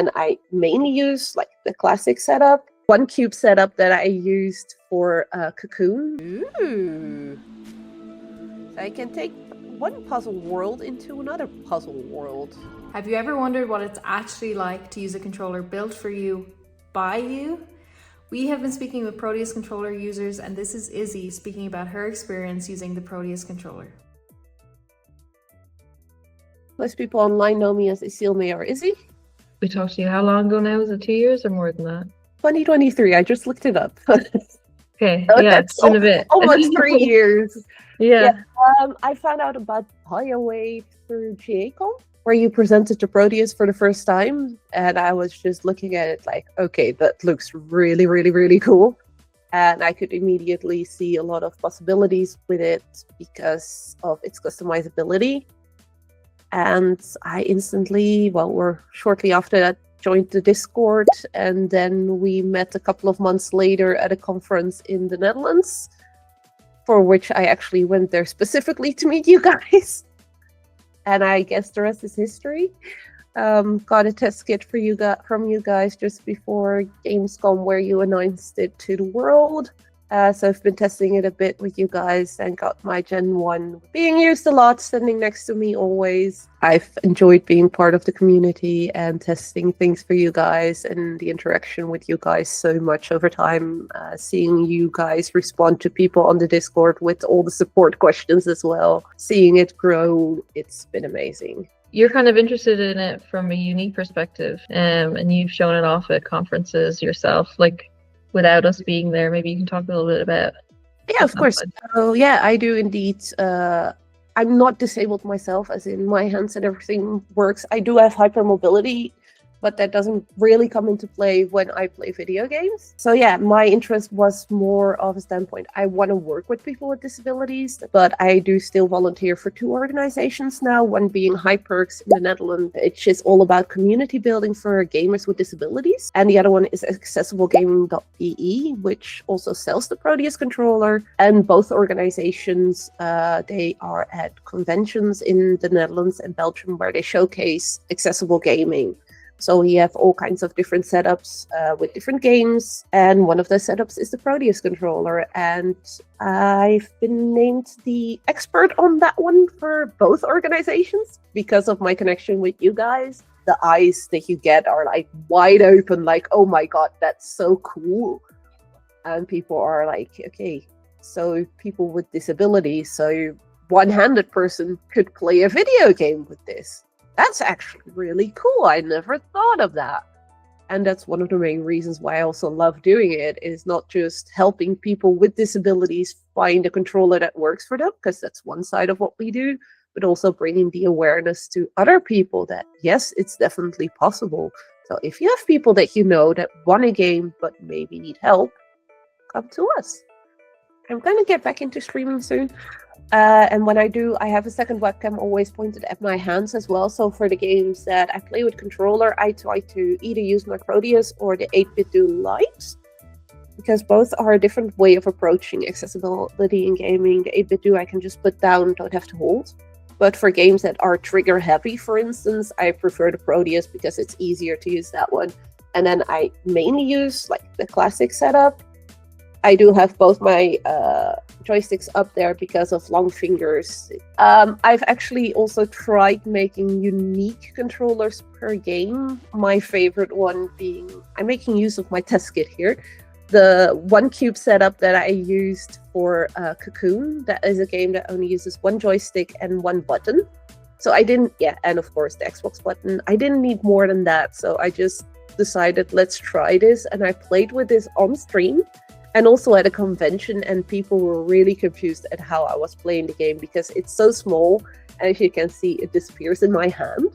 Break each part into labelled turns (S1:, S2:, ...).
S1: And I mainly use like the classic setup, one cube setup that I used for Cocoon. Ooh. So I can take one puzzle world into another puzzle world.
S2: Have you ever wondered what it's actually like to use a controller built for you by you? We have been speaking with Proteus controller users, and this is Izzy speaking about her experience using the Proteus controller.
S1: Most people online know me as Isilme or Izzy.
S3: We talked to you how long ago now? Was it 2 years or more than that?
S1: 2023, I just looked it up.
S3: Okay, yeah, it's been a bit.
S1: Almost 3 years.
S3: Yeah.
S1: I found out about ByoWave through GA-Con, where you presented to Proteus for the first time, and I was just looking at it like, okay, that looks really, really, really cool. And I could immediately see a lot of possibilities with it because of its customizability. And I instantly, or shortly after that, joined the Discord, and then we met a couple of months later at a conference in the Netherlands, for which I actually went there specifically to meet you guys. And I guess the rest is history. Got a test kit for from you guys just before Gamescom, where you announced it to the world. So I've been testing it a bit with you guys and got my Gen 1 being used a lot, standing next to me always. I've enjoyed being part of the community and testing things for you guys and the interaction with you guys so much over time. Seeing you guys respond to people on the Discord with all the support questions as well. Seeing it grow, it's been amazing.
S3: You're kind of interested in it from a unique perspective, and you've shown it off at conferences yourself. Like, without us being there, maybe you can talk a little bit about.
S1: Yeah, of course. So yeah, I do indeed. I'm not disabled myself, as in my hands and everything works. I do have hypermobility, but that doesn't really come into play when I play video games. So yeah, my interest was more of a standpoint. I want to work with people with disabilities, but I do still volunteer for 2 organizations now, one being HyperX in the Netherlands, which is all about community building for gamers with disabilities. And the other one is accessiblegaming.be, which also sells the Proteus controller. And both organizations, they are at conventions in the Netherlands and Belgium where they showcase accessible gaming. So we have all kinds of different setups with different games, and one of those setups is the Proteus controller, and I've been named the expert on that one for both organizations because of my connection with you guys. The eyes that you get are like wide open, like, oh my god, that's so cool. And people are like, okay, so people with disabilities, so one-handed person could play a video game with this. That's actually really cool. I never thought of that. And that's one of the main reasons why I also love doing it, is not just helping people with disabilities find a controller that works for them, because that's one side of what we do, but also bringing the awareness to other people that, yes, it's definitely possible. So if you have people that you know that want a game but maybe need help, come to us. I'm going to get back into streaming soon. And when I do, I have a second webcam always pointed at my hands as well. So for the games that I play with controller, I try to either use my Proteus or the 8BitDo Lite, because both are a different way of approaching accessibility in gaming. The 8BitDo I can just put down, don't have to hold. But for games that are trigger heavy, for instance, I prefer the Proteus because it's easier to use that one. And then I mainly use like the classic setup. I do have both my joysticks up there because of long fingers. I've actually also tried making unique controllers per game. My favorite one being, I'm making use of my test kit here, the one cube setup that I used for Cocoon. That is a game that only uses one joystick and one button. So I didn't, and of course the Xbox button. I didn't need more than that. So I just decided, let's try this. And I played with this on stream. And also at a convention, and people were really confused at how I was playing the game because it's so small, and as you can see, it disappears in my hand.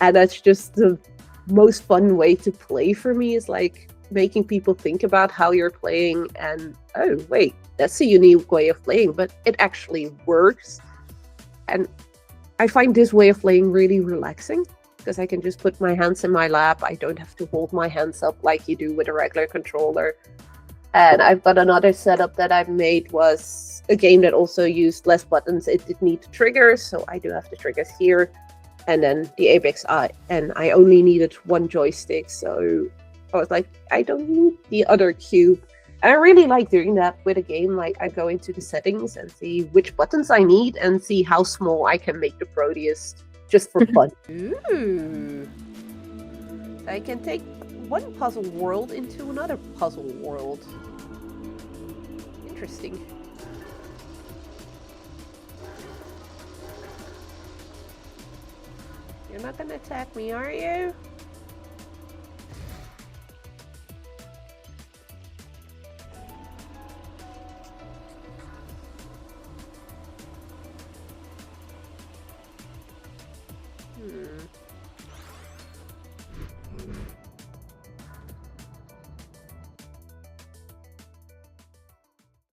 S1: And that's just the most fun way to play for me, is like making people think about how you're playing and, oh wait, that's a unique way of playing, but it actually works. And I find this way of playing really relaxing because I can just put my hands in my lap. I don't have to hold my hands up like you do with a regular controller. And I've got another setup that I've made, was a game that also used less buttons. It did need triggers, so I do have the triggers here. and then the apex and I only needed one joystick, so I was like, I don't need the other cube. And I really like doing that with a game. Like, I go into the settings and see which buttons I need and see how small I can make the Proteus just for fun. Ooh. I can take one puzzle world into another puzzle world. Interesting. You're not gonna attack me, are you?